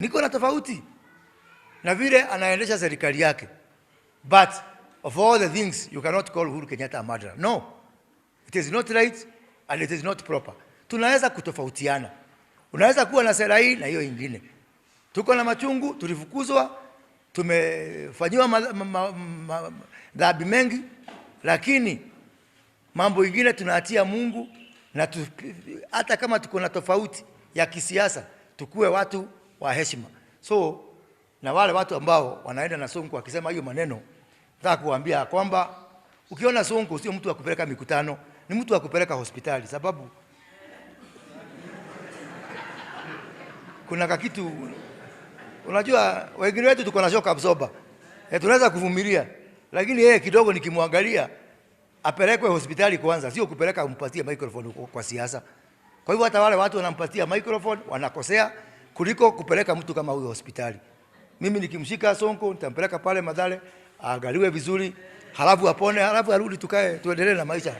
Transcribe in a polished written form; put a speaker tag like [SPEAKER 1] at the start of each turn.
[SPEAKER 1] Niko na tofauti na vile anaendesha serikali yake. But of all the things, you cannot call Uhuru Kenyatta a murderer. No. It is not right and it is not proper. Tunaweza kutofautiana. Unaweza kuwa na sera hii na hiyo ingine. Tuko na machungu, tulifukuzwa, tumefanyiwa dhambi mengi, lakini mambo ingine tunaatia Mungu, na hata kama tuko na tofauti ya kisiasa, tukue watu wa heshima. So na wale watu ambao wanaenda na Sonko wakisema hiyo maneno, nataka kuambia kwamba ukiona Sonko sio mtu wa kupeleka mikutano, ni mtu wa kupeleka hospitali, sababu kuna kitu, unajua wengine wetu tuko na shock absorber. Tunaweza kuvumilia, lakini yeye kidogo nikimwangalia apelekwe hospitali kwanza, sio kupeleka umpatie microphone kwa siasa. Kwa hivyo hata wale watu wanampatia microphone wanakosea kuliko kupeleka mtu kama huyo hospitali. Mimi nikimshika Sonko nitampeleka pale Mathare, aangaliwe vizuri, halafu apone, halafu arudi tukae tuendelee na maisha.